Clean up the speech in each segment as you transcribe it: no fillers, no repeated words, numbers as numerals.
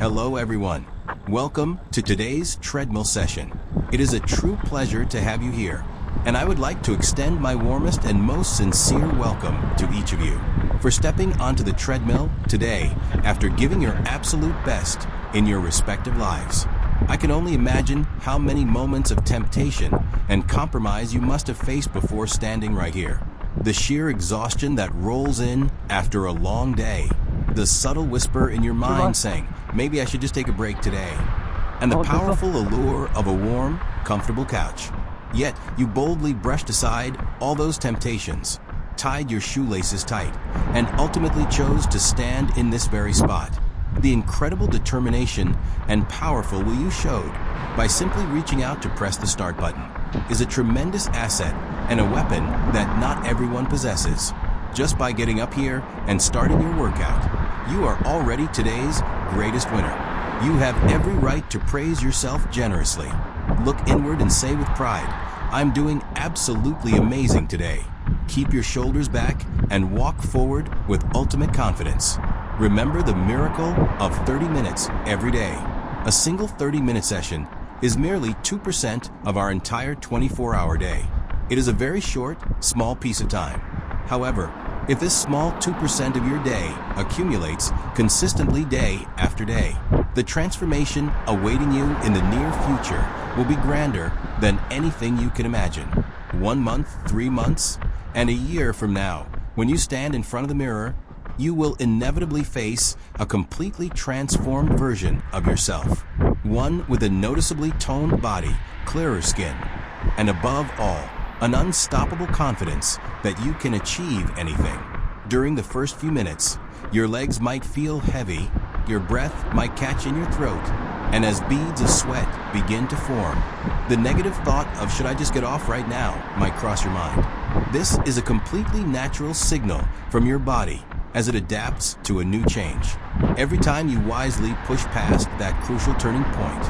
Hello everyone. Welcome to today's treadmill session. It is a true pleasure to have you here, and I would like to extend my warmest and most sincere welcome to each of you for stepping onto the treadmill today after giving your absolute best in your respective lives. I can only imagine how many moments of temptation and compromise you must have faced before standing right here. The sheer exhaustion that rolls in after a long day. The subtle whisper in your mind saying, maybe I should just take a break today. And the powerful allure of a warm, comfortable couch. Yet, you boldly brushed aside all those temptations, tied your shoelaces tight, and ultimately chose to stand in this very spot. The incredible determination and powerful will you showed by simply reaching out to press the start button is a tremendous asset and a weapon that not everyone possesses. Just by getting up here and starting your workout, you are already today's greatest winner. You have every right to praise yourself generously. Look inward and say with pride, I'm doing absolutely amazing today. Keep your shoulders back and walk forward with ultimate confidence. Remember the miracle of 30 minutes every day. A single 30-minute session is merely 2% of our entire 24-hour day. It is a very short, small piece of time. However, if this small 2% of your day accumulates consistently day after day, the transformation awaiting you in the near future will be grander than anything you can imagine. 1 month, 3 months, and a year from now, when you stand in front of the mirror, you will inevitably face a completely transformed version of yourself. One with a noticeably toned body, clearer skin, and above all, an unstoppable confidence that you can achieve anything. During the first few minutes, your legs might feel heavy, your breath might catch in your throat, and as beads of sweat begin to form, the negative thought of should I just get off right now might cross your mind. This is a completely natural signal from your body as it adapts to a new change. Every time you wisely push past that crucial turning point,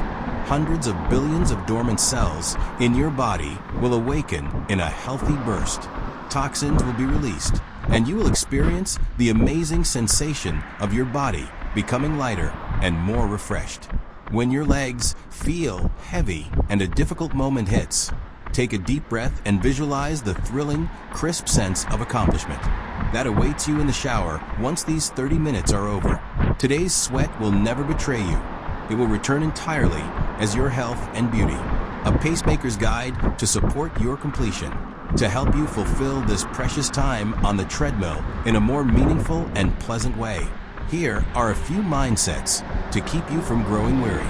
hundreds of billions of dormant cells in your body will awaken in a healthy burst. Toxins will be released, and you will experience the amazing sensation of your body becoming lighter and more refreshed. When your legs feel heavy and a difficult moment hits, take a deep breath and visualize the thrilling, crisp sense of accomplishment that awaits you in the shower once these 30 minutes are over. Today's sweat will never betray you. It will return entirely as your health and beauty. A pacemaker's guide to support your completion, to help you fulfill this precious time on the treadmill in a more meaningful and pleasant way. Here are a few mindsets to keep you from growing weary.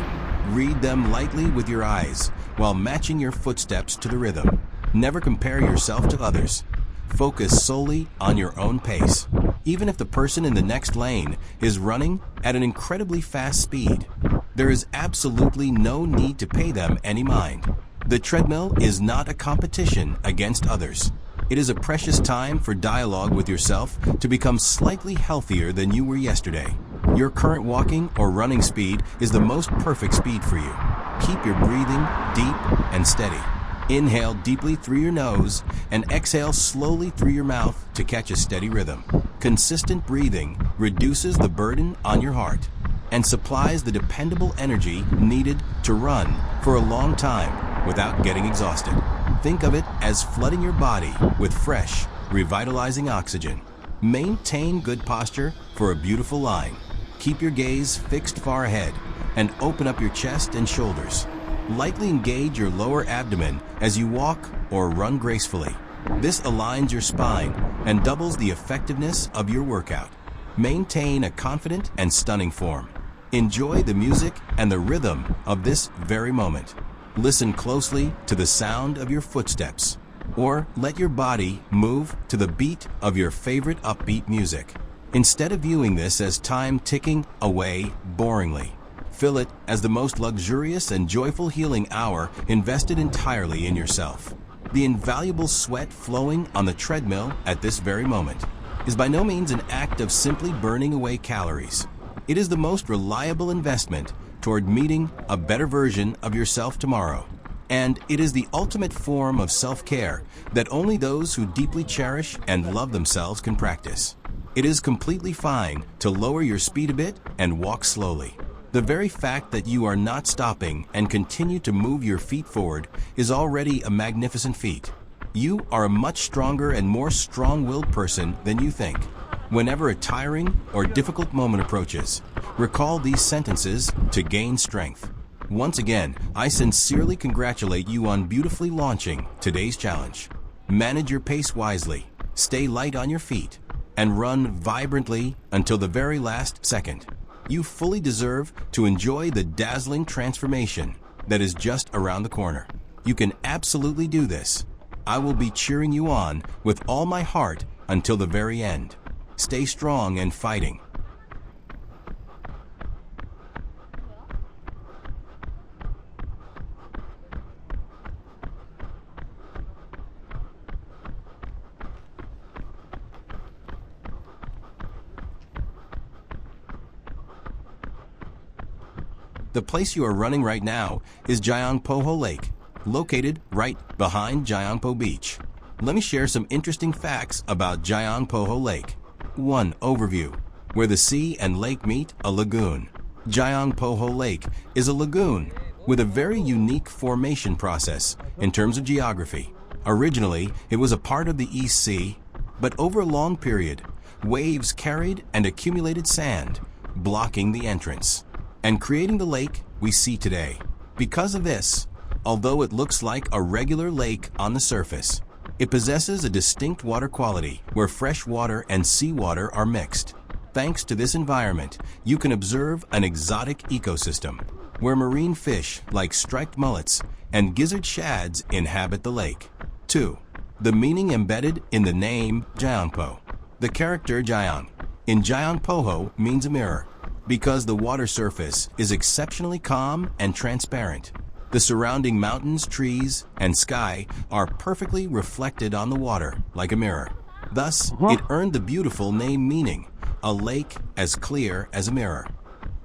Read them lightly with your eyes while matching your footsteps to the rhythm. Never compare yourself to others. Focus solely on your own pace. Even if the person in the next lane is running at an incredibly fast speed, there is absolutely no need to pay them any mind. The treadmill is not a competition against others. It is a precious time for dialogue with yourself to become slightly healthier than you were yesterday. Your current walking or running speed is the most perfect speed for you. Keep your breathing deep and steady. Inhale deeply through your nose and exhale slowly through your mouth to catch a steady rhythm. Consistent breathing reduces the burden on your heart and supplies the dependable energy needed to run for a long time without getting exhausted. Think of it as flooding your body with fresh, revitalizing oxygen. Maintain good posture for a beautiful line. Keep your gaze fixed far ahead and open up your chest and shoulders. Lightly engage your lower abdomen as you walk or run gracefully. This aligns your spine and doubles the effectiveness of your workout. Maintain a confident and stunning form. Enjoy the music and the rhythm of this very moment. Listen closely to the sound of your footsteps, or let your body move to the beat of your favorite upbeat music. Instead of viewing this as time ticking away boringly, fill it as the most luxurious and joyful healing hour invested entirely in yourself. The invaluable sweat flowing on the treadmill at this very moment is by no means an act of simply burning away calories. It is the most reliable investment toward meeting a better version of yourself tomorrow. And it is the ultimate form of self-care that only those who deeply cherish and love themselves can practice. It is completely fine to lower your speed a bit and walk slowly. The very fact that you are not stopping and continue to move your feet forward is already a magnificent feat. You are a much stronger and more strong-willed person than you think. Whenever a tiring or difficult moment approaches, recall these sentences to gain strength. Once again, I sincerely congratulate you on beautifully launching today's challenge. Manage your pace wisely, stay light on your feet, and run vibrantly until the very last second. You fully deserve to enjoy the dazzling transformation that is just around the corner. You can absolutely do this. I will be cheering you on with all my heart until the very end. Stay strong and fighting. The place you are running right now is Gyeongpoho Lake, located right behind Gyeongpo Beach. Let me share some interesting facts about Gyeongpoho Lake. 1. Overview. Where the sea and lake meet, a lagoon. Gyeongpoho Lake is a lagoon with a very unique formation process in terms of geography. Originally, it was a part of the East Sea, but over a long period, waves carried and accumulated sand, blocking the entrance and creating the lake we see today. Because of this, although it looks like a regular lake on the surface, it possesses a distinct water quality where fresh water and seawater are mixed. Thanks to this environment, you can observe an exotic ecosystem where marine fish like striped mullets and gizzard shads inhabit the lake. 2. The meaning embedded in the name Gyeongpo. The character Gyeong in Gyeongpoho means a mirror, because the water surface is exceptionally calm and transparent. The surrounding mountains, trees, and sky are perfectly reflected on the water like a mirror. Thus, it earned the beautiful name meaning, a lake as clear as a mirror.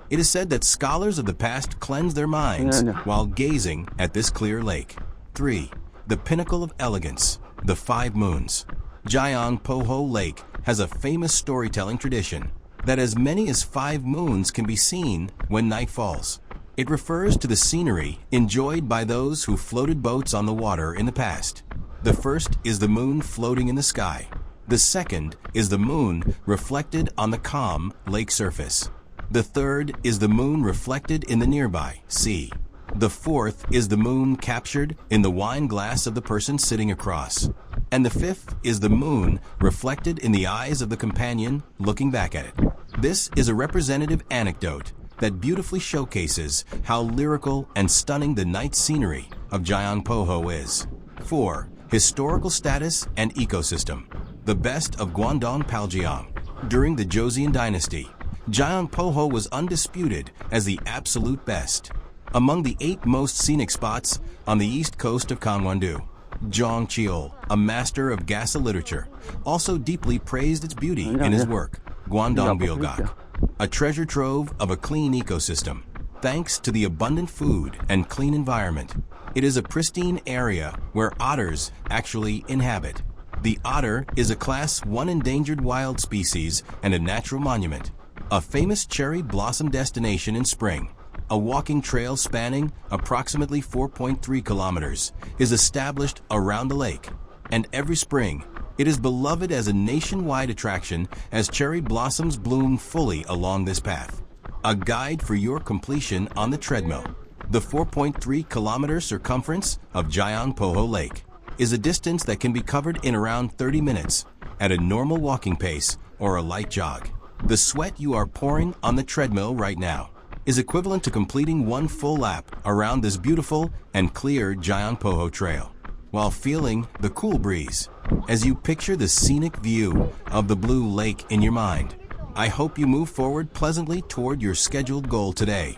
It is said that scholars of the past cleansed their minds while gazing at this clear lake. 3. The pinnacle of elegance, the 5 moons. Gyeongpoho Lake has a famous storytelling tradition that as many as 5 moons can be seen when night falls. It refers to the scenery enjoyed by those who floated boats on the water in the past. The first is the moon floating in the sky. The second is the moon reflected on the calm lake surface. The third is the moon reflected in the nearby sea. The fourth is the moon captured in the wine glass of the person sitting across. And the fifth is the moon reflected in the eyes of the companion looking back at it. This is a representative anecdote that beautifully showcases how lyrical and stunning the night scenery of Gyeongpoho is. 4. Historical status and ecosystem. The best of Guangdong Paljeong. During the Joseon dynasty, Gyeongpoho was undisputed as the absolute best. Among the 8 most scenic spots on the east coast of Gangwon-do, Jong Cheol, a master of Gasa literature, also deeply praised its beauty in his work, Guangdong Byogak, a treasure trove of a clean ecosystem. Thanks to the abundant food and clean environment, it is a pristine area where otters actually inhabit. The otter is a Class 1 endangered wild species and a natural monument, a famous cherry blossom destination in spring. A walking trail spanning approximately 4.3 kilometers is established around the lake, and every spring, it is beloved as a nationwide attraction as cherry blossoms bloom fully along this path. A guide for your completion on the treadmill. The 4.3 kilometer circumference of Gyeongpoho Lake is a distance that can be covered in around 30 minutes at a normal walking pace or a light jog. The sweat you are pouring on the treadmill right now is equivalent to completing 1 full lap around this beautiful and clear Gyeongpoho trail, while feeling the cool breeze as you picture the scenic view of the blue lake in your mind. I hope you move forward pleasantly toward your scheduled goal today.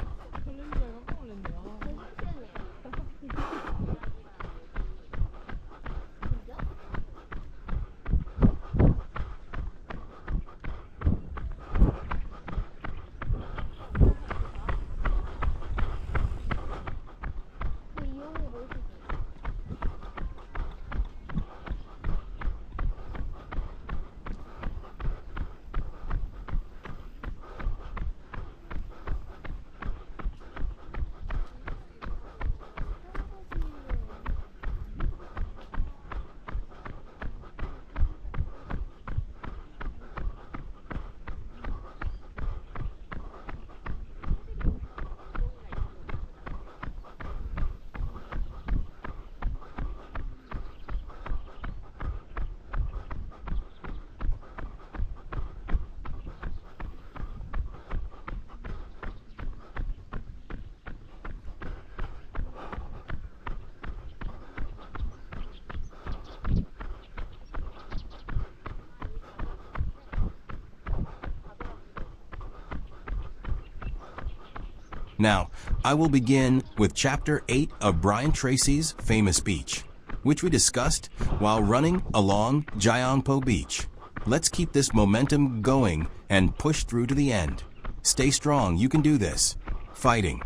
Now, I will begin with Chapter 8 of Brian Tracy's famous beach, which we discussed while running along Gyeongpo Beach. Let's keep this momentum going and push through to the end. Stay strong, you can do this. Fighting.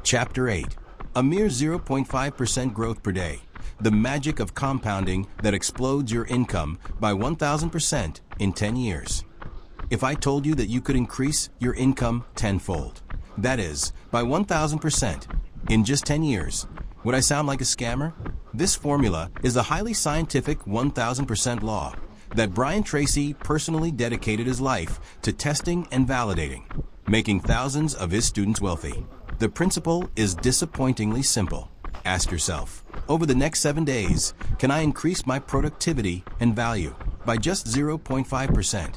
Chapter 8. A mere 0.5% growth per day. The magic of compounding that explodes your income by 1,000% in 10 years. If I told you that you could increase your income tenfold, that is, by 1,000% in just 10 years, would I sound like a scammer? This formula is a highly scientific 1,000% law that Brian Tracy personally dedicated his life to testing and validating, making thousands of his students wealthy. The principle is disappointingly simple. Ask yourself, over the next 7 days, can I increase my productivity and value by just 0.5%?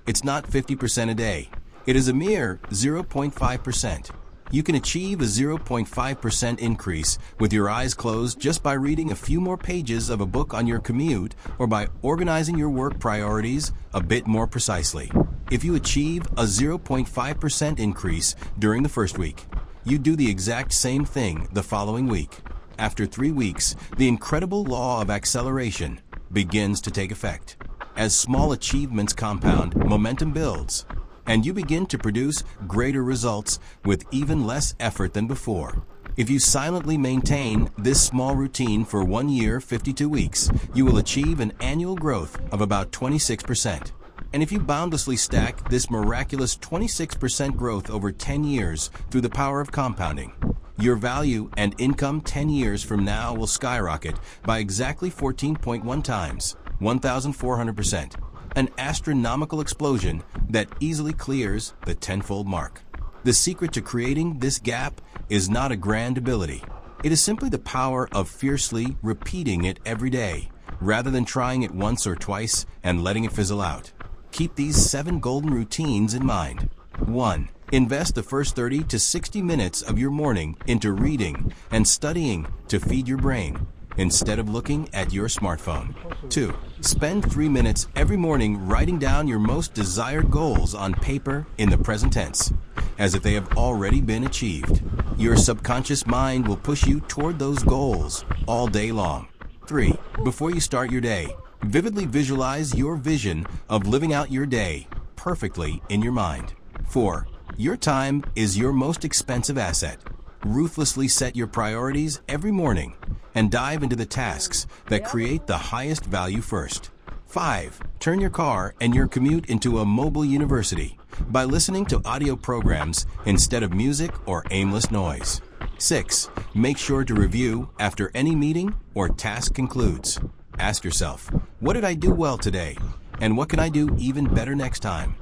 It's not 50% a day. It is a mere 0.5%. You can achieve a 0.5% increase with your eyes closed just by reading a few more pages of a book on your commute or by organizing your work priorities a bit more precisely. If you achieve a 0.5% increase during the first week, you do the exact same thing the following week. After 3 weeks, the incredible law of acceleration begins to take effect. As small achievements compound, momentum builds, and you begin to produce greater results with even less effort than before. If you silently maintain this small routine for 1 year, 52 weeks, you will achieve an annual growth of about 26%. And if you boundlessly stack this miraculous 26% growth over 10 years through the power of compounding, your value and income 10 years from now will skyrocket by exactly 14.1 times, 1,400%, an astronomical explosion that easily clears the tenfold mark. The secret to creating this gap is not a grand ability. It is simply the power of fiercely repeating it every day, rather than trying it once or twice and letting it fizzle out. Keep these 7 golden routines in mind. 1. Invest the first 30 to 60 minutes of your morning into reading and studying to feed your brain, instead of looking at your smartphone. 2. Spend 3 minutes every morning writing down your most desired goals on paper in the present tense, as if they have already been achieved. Your subconscious mind will push you toward those goals all day long. 3. Before you start your day, vividly visualize your vision of living out your day perfectly in your mind. 4. Your time is your most expensive asset. Ruthlessly set your priorities every morning and dive into the tasks that create the highest value first. 5. Turn your car and your commute into a mobile university by listening to audio programs instead of music or aimless noise. 6. Make sure to review after any meeting or task concludes. Ask yourself, what did I do well today? And what can I do even better next time?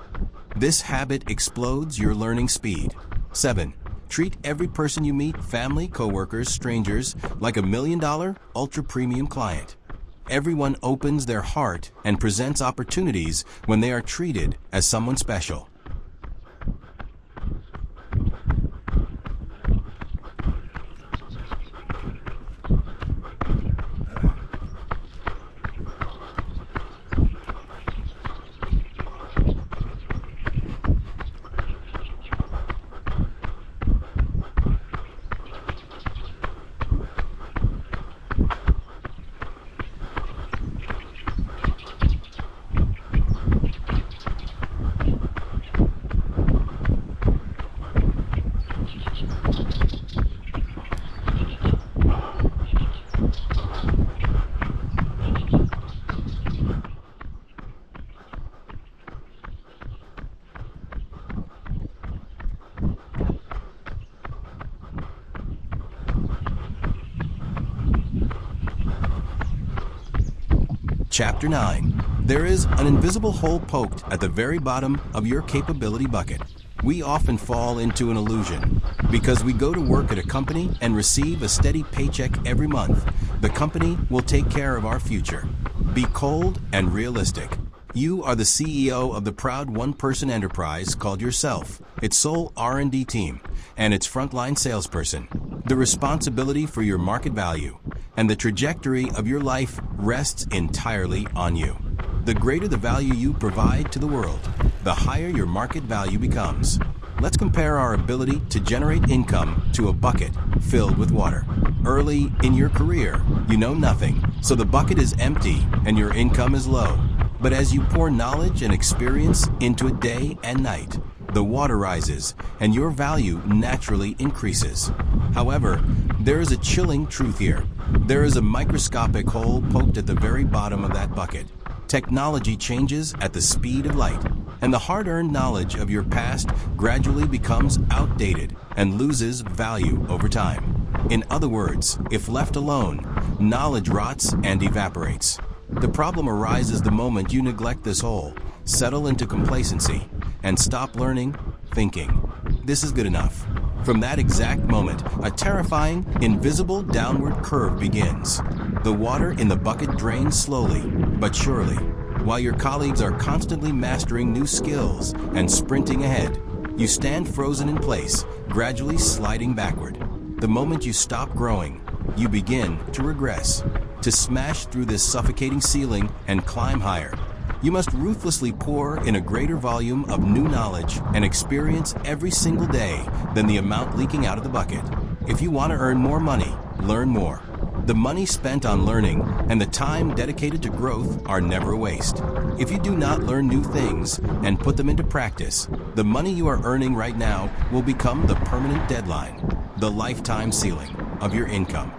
This habit explodes your learning speed. 7. Treat every person you meet, family, coworkers, strangers, like $1 million ultra-premium client. Everyone opens their heart and presents opportunities when they are treated as someone special. Chapter 9. There is an invisible hole poked at the very bottom of your capability bucket. We often fall into an illusion. Because we go to work at a company and receive a steady paycheck every month, the company will take care of our future. Be cold and realistic. You are the CEO of the proud one-person enterprise called yourself, its sole R&D team, and its frontline salesperson. The responsibility for your market value and the trajectory of your life rests entirely on you. The greater the value you provide to the world, the higher your market value becomes. Let's compare our ability to generate income to a bucket filled with water. Early in your career, you know nothing, so the bucket is empty and your income is low. But as you pour knowledge and experience into it day and night, the water rises and your value naturally increases. However, there is a chilling truth here. There is a microscopic hole poked at the very bottom of that bucket. Technology changes at the speed of light, and the hard-earned knowledge of your past gradually becomes outdated and loses value over time. In other words, if left alone, knowledge rots and evaporates. The problem arises the moment you neglect this hole, settle into complacency, and stop learning, thinking, "This is good enough." From that exact moment, a terrifying, invisible downward curve begins. The water in the bucket drains slowly, but surely. While your colleagues are constantly mastering new skills and sprinting ahead, you stand frozen in place, gradually sliding backward. The moment you stop growing, you begin to regress. To smash through this suffocating ceiling and climb higher, you must ruthlessly pour in a greater volume of new knowledge and experience every single day than the amount leaking out of the bucket. If you want to earn more money, learn more. The money spent on learning and the time dedicated to growth are never a waste. If you do not learn new things and put them into practice, the money you are earning right now will become the permanent deadline, the lifetime ceiling of your income.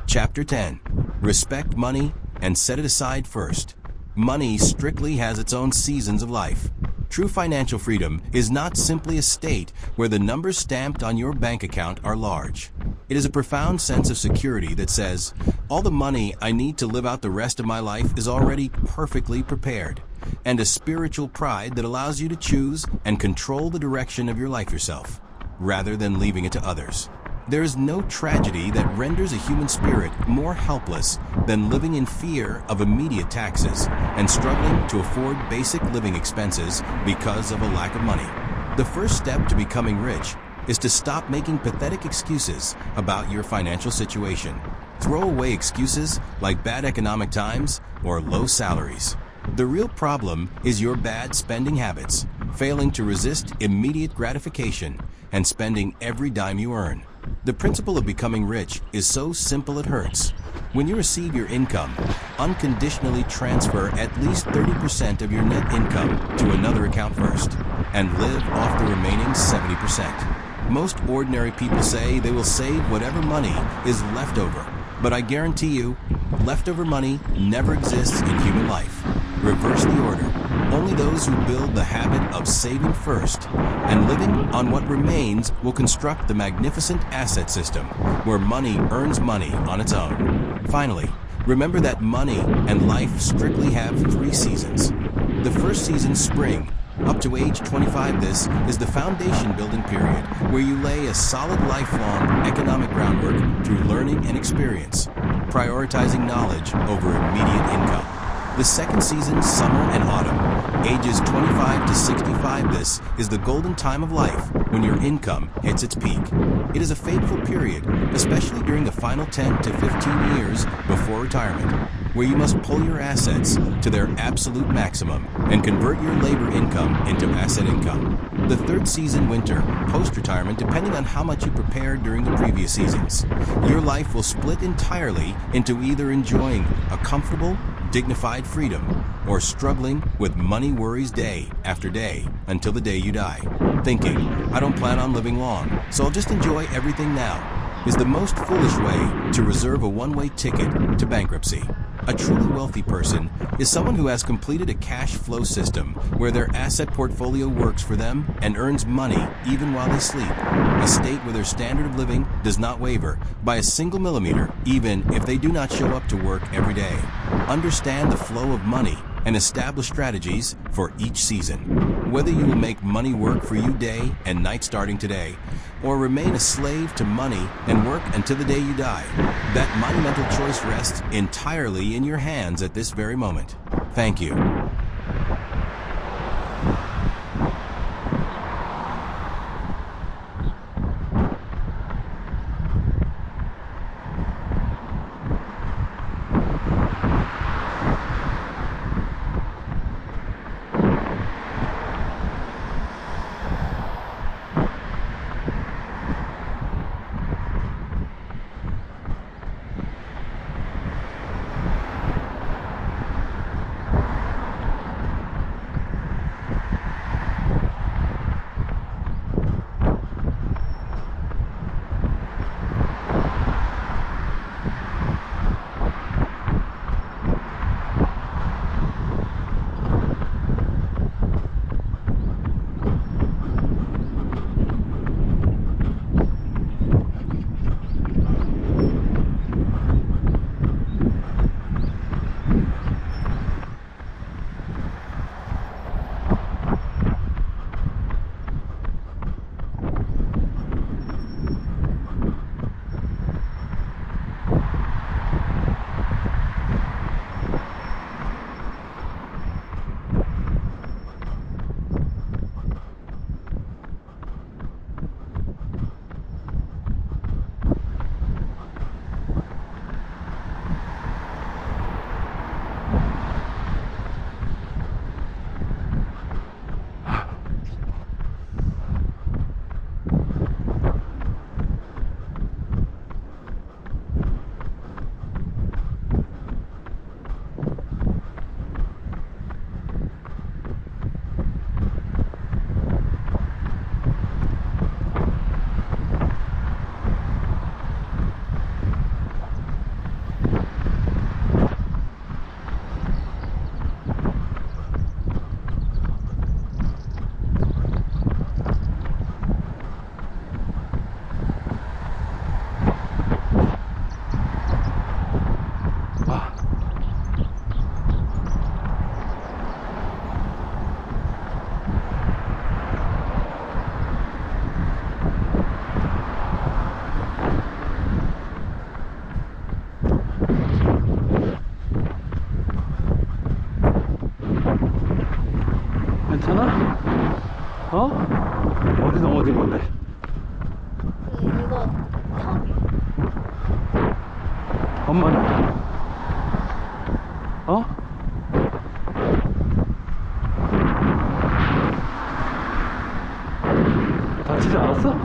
Chapter 10. Respect money and set it aside first. Money strictly has its own seasons of life. True financial freedom is not simply a state where the numbers stamped on your bank account are large. It is a profound sense of security that says, all the money I need to live out the rest of my life is already perfectly prepared, and a spiritual pride that allows you to choose and control the direction of your life yourself, rather than leaving it to others. There is no tragedy that renders a human spirit more helpless than living in fear of immediate taxes and struggling to afford basic living expenses because of a lack of money. The first step to becoming rich is to stop making pathetic excuses about your financial situation. Throw away excuses like bad economic times or low salaries. The real problem is your bad spending habits, failing to resist immediate gratification and spending every dime you earn. The principle of becoming rich is so simple it hurts. When you receive your income, unconditionally transfer at least 30% of your net income to another account first, and live off the remaining 70%. Most ordinary people say they will save whatever money is left over, but I guarantee you, leftover money never exists in human life. Reverse the order. Only those who build the habit of saving first and living on what remains will construct the magnificent asset system where money earns money on its own. Finally, remember that money and life strictly have 3 seasons. The first season, spring, up to age 25, this is the foundation building period where you lay a solid lifelong economic groundwork through learning and experience, prioritizing knowledge over immediate income. The second season, summer and autumn, ages 25 to 65, this is the golden time of life when your income hits its peak. It is a fateful period, especially during the final 10 to 15 years before retirement, where you must pull your assets to their absolute maximum and convert your labor income into asset income. The third season, winter, post-retirement, depending on how much you prepared during the previous seasons, your life will split entirely into either enjoying a comfortable, dignified freedom or struggling with money worries day after day until the day you die. Thinking, I don't plan on living long, so I'll just enjoy everything now, is the most foolish way to reserve a one-way ticket to bankruptcy. A truly wealthy person is someone who has completed a cash flow system where their asset portfolio works for them and earns money even while they sleep. A state where their standard of living does not waver by a single millimeter, even if they do not show up to work every day. Understand the flow of money and establish strategies for each season. Whether you will make money work for you day and night starting today, or remain a slave to money and work until the day you die, that monumental choice rests entirely in your hands at this very moment. Thank you. 어? 어디 넘어진 건데? 이거 턱. 엄마는? 어? 다치지 않았어?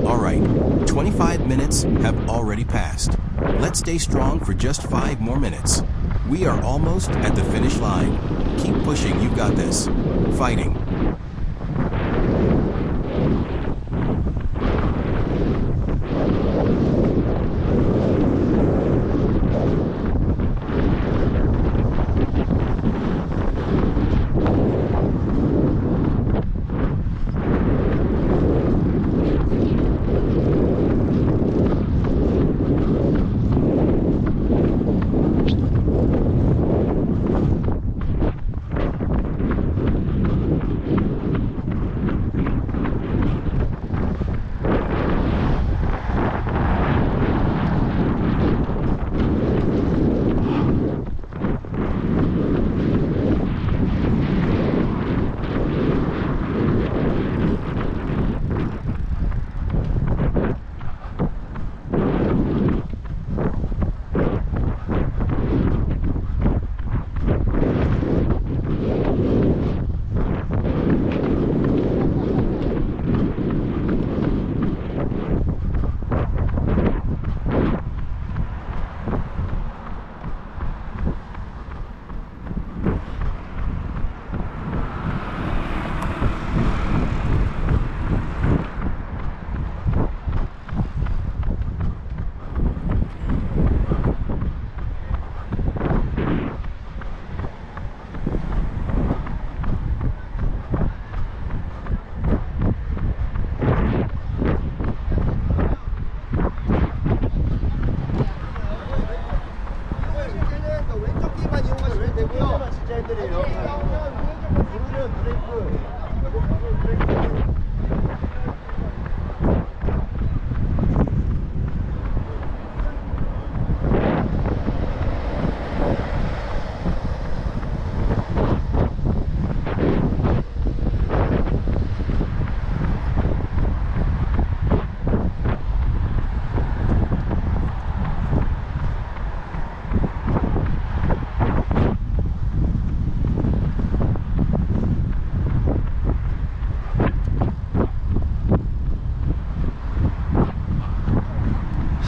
Alright, 25 minutes have already passed. Let's stay strong for just 5 more minutes. We are almost at the finish line. Keep pushing, you've got this. Fighting.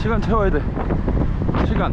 시간 채워야 돼. 시간.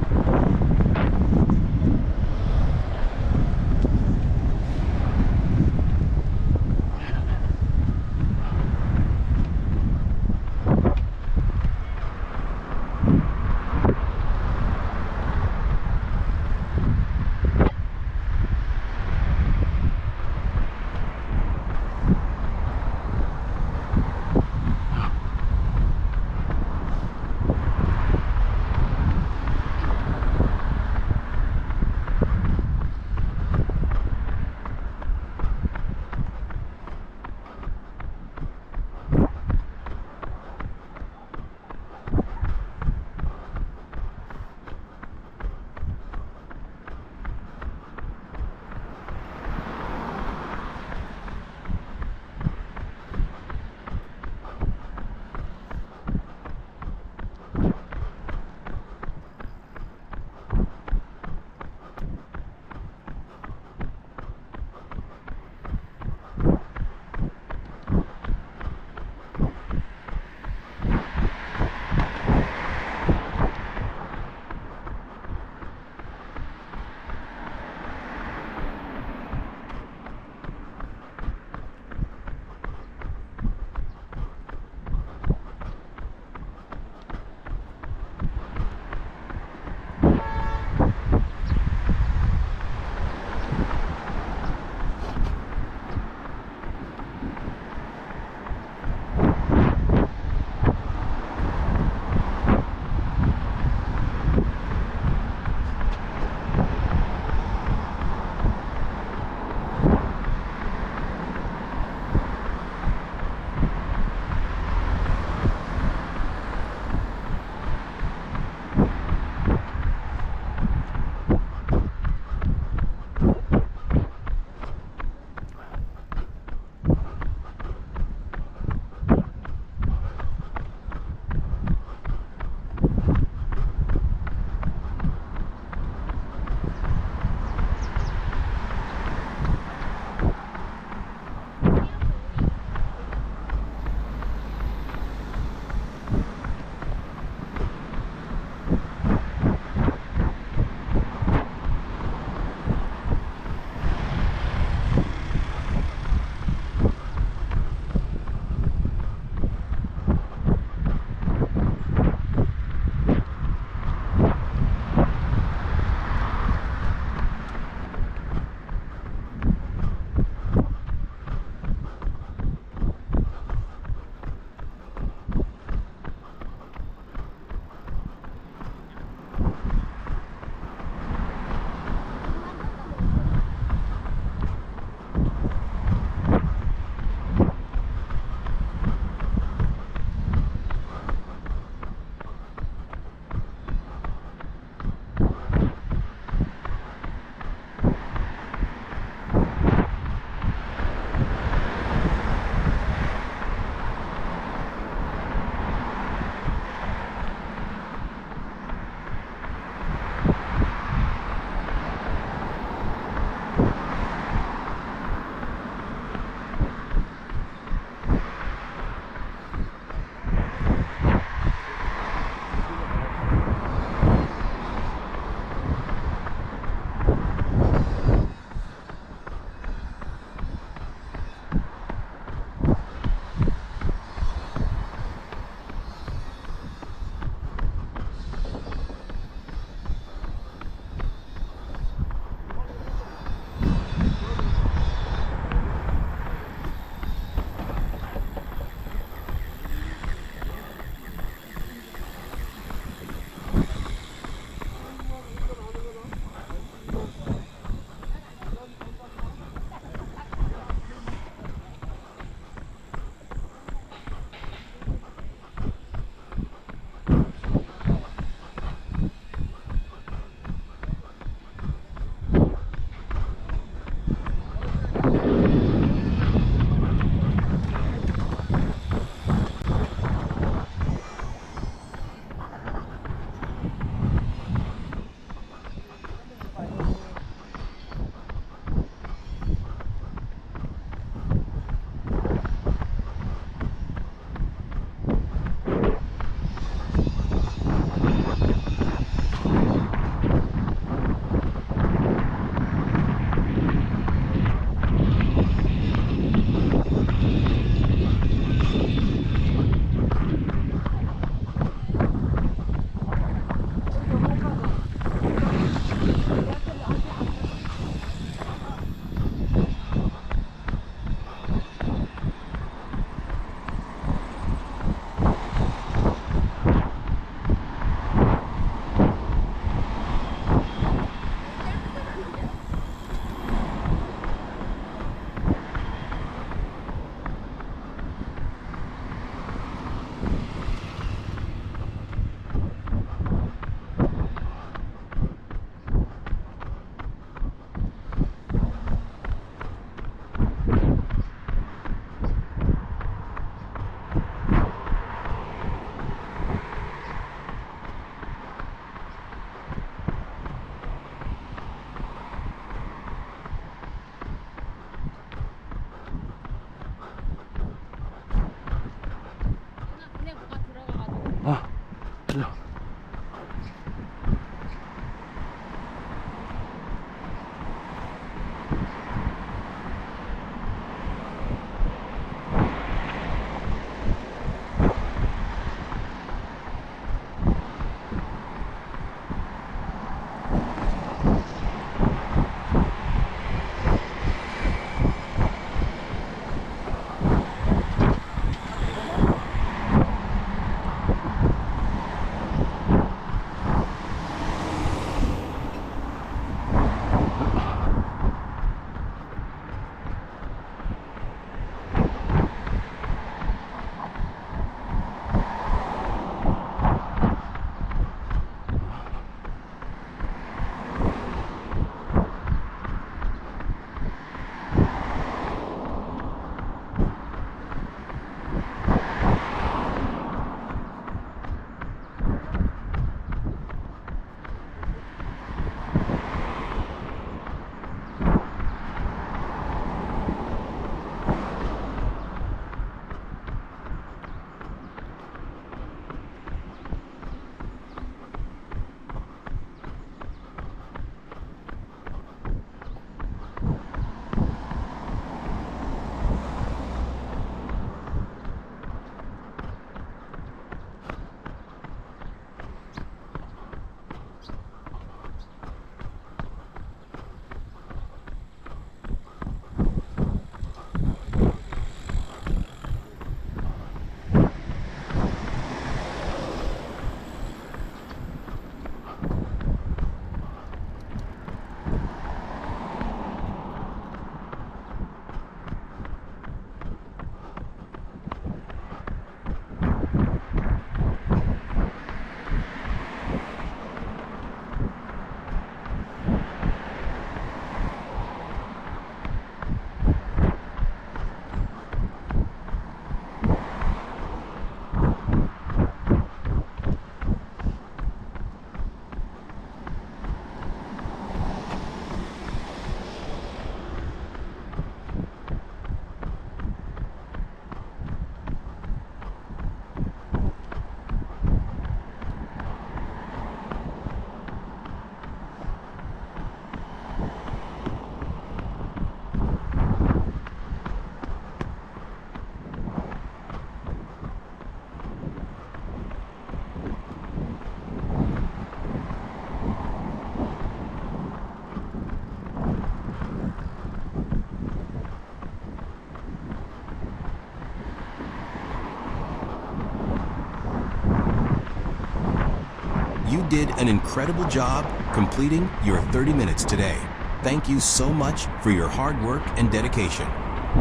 did an incredible job completing your 30 minutes today. Thank you so much for your hard work and dedication.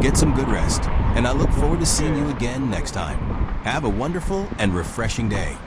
Get some good rest, and I look forward to seeing you again next time. Have a wonderful and refreshing day.